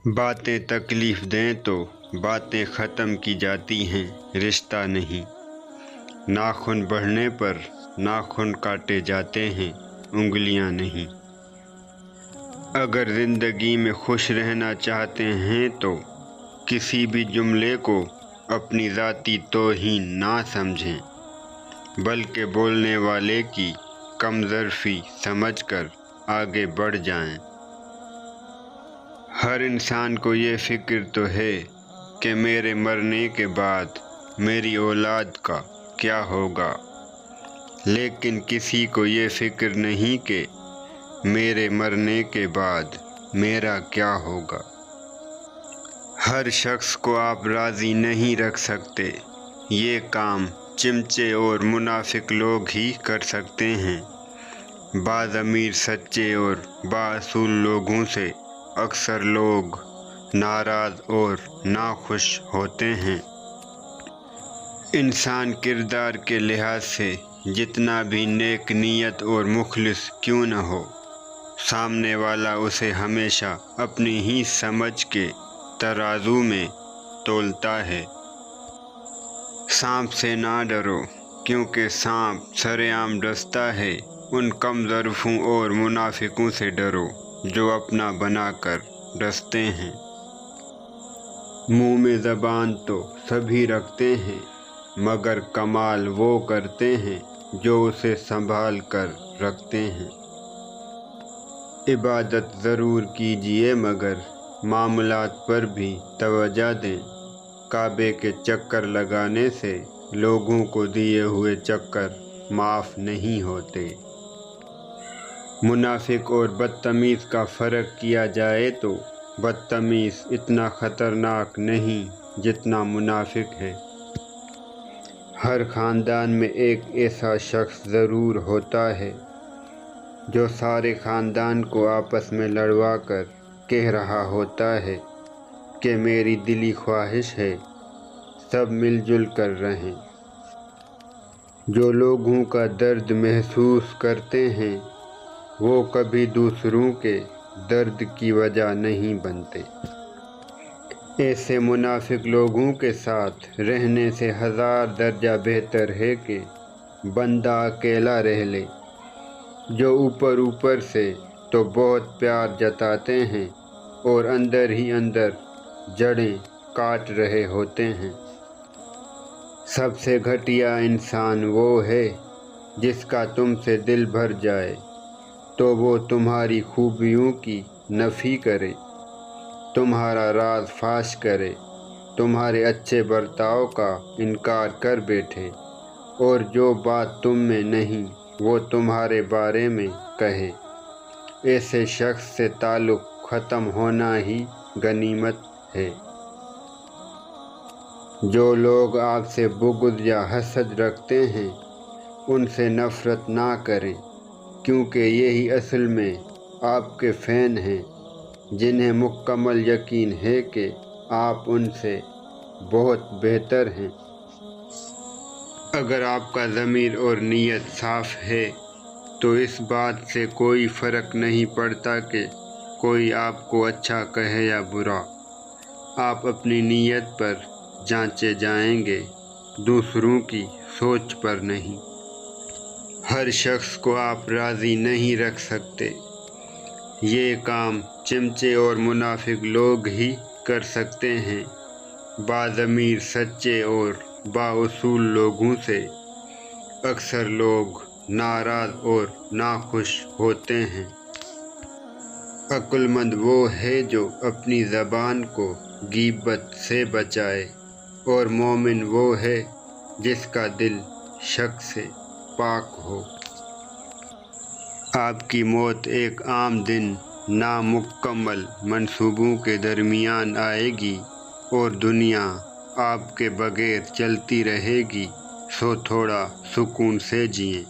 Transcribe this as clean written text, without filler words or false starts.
باتیں تکلیف دیں تو باتیں ختم کی جاتی ہیں، رشتہ نہیں۔ ناخن بڑھنے پر ناخن کاٹے جاتے ہیں، انگلیاں نہیں۔ اگر زندگی میں خوش رہنا چاہتے ہیں تو کسی بھی جملے کو اپنی ذاتی توہین نہ سمجھیں، بلکہ بولنے والے کی کم ظرفی سمجھ کر آگے بڑھ جائیں۔ ہر انسان کو یہ فکر تو ہے کہ میرے مرنے کے بعد میری اولاد کا کیا ہوگا، لیکن کسی کو یہ فکر نہیں کہ میرے مرنے کے بعد میرا کیا ہوگا۔ ہر شخص کو آپ راضی نہیں رکھ سکتے، یہ کام چمچے اور منافق لوگ ہی کر سکتے ہیں۔ باضمیر سچے اور بااصول لوگوں سے اکثر لوگ ناراض اور ناخوش ہوتے ہیں۔ انسان کردار کے لحاظ سے جتنا بھی نیک نیت اور مخلص کیوں نہ ہو، سامنے والا اسے ہمیشہ اپنی ہی سمجھ کے ترازو میں تولتا ہے۔ سانپ سے نہ ڈرو، کیونکہ سانپ سرے عام ڈستا ہے۔ ان کم ظرفوں اور منافقوں سے ڈرو جو اپنا بنا کر ڈستے ہیں۔ منہ میں زبان تو سبھی رکھتے ہیں، مگر کمال وہ کرتے ہیں جو اسے سنبھال کر رکھتے ہیں۔ عبادت ضرور کیجیے مگر معاملات پر بھی توجہ دیں۔ کعبے کے چکر لگانے سے لوگوں کو دیے ہوئے چکر معاف نہیں ہوتے۔ منافق اور بدتمیز کا فرق کیا جائے تو بدتمیز اتنا خطرناک نہیں جتنا منافق ہے۔ ہر خاندان میں ایک ایسا شخص ضرور ہوتا ہے جو سارے خاندان کو آپس میں لڑوا کر کہہ رہا ہوتا ہے کہ میری دلی خواہش ہے سب مل جل کر رہیں۔ جو لوگوں کا درد محسوس کرتے ہیں وہ کبھی دوسروں کے درد کی وجہ نہیں بنتے۔ ایسے منافق لوگوں کے ساتھ رہنے سے ہزار درجہ بہتر ہے کہ بندہ اکیلا رہ لے، جو اوپر اوپر سے تو بہت پیار جتاتے ہیں اور اندر ہی اندر جڑیں کاٹ رہے ہوتے ہیں۔ سب سے گھٹیا انسان وہ ہے جس کا تم سے دل بھر جائے تو وہ تمہاری خوبیوں کی نفی کرے، تمہارا راز فاش کرے، تمہارے اچھے برتاؤ کا انکار کر بیٹھے، اور جو بات تم میں نہیں وہ تمہارے بارے میں کہے۔ ایسے شخص سے تعلق ختم ہونا ہی غنیمت ہے۔ جو لوگ آپ سے بغض یا حسد رکھتے ہیں ان سے نفرت نہ کریں، کیونکہ یہی اصل میں آپ کے فین ہیں، جنہیں مکمل یقین ہے کہ آپ ان سے بہت بہتر ہیں۔ اگر آپ کا ضمیر اور نیت صاف ہے تو اس بات سے کوئی فرق نہیں پڑتا کہ کوئی آپ کو اچھا کہے یا برا۔ آپ اپنی نیت پر جانچے جائیں گے، دوسروں کی سوچ پر نہیں۔ ہر شخص کو آپ راضی نہیں رکھ سکتے، یہ کام چمچے اور منافق لوگ ہی کر سکتے ہیں۔ باضمیر سچے اور بااصول لوگوں سے اکثر لوگ ناراض اور ناخوش ہوتے ہیں۔ عقل مند وہ ہے جو اپنی زبان کو غیبت سے بچائے، اور مومن وہ ہے جس کا دل شک سے پاک ہو۔ آپ کی موت ایک عام دن نامکمل منصوبوں کے درمیان آئے گی اور دنیا آپ کے بغیر چلتی رہے گی، سو تھوڑا سکون سے جئیں۔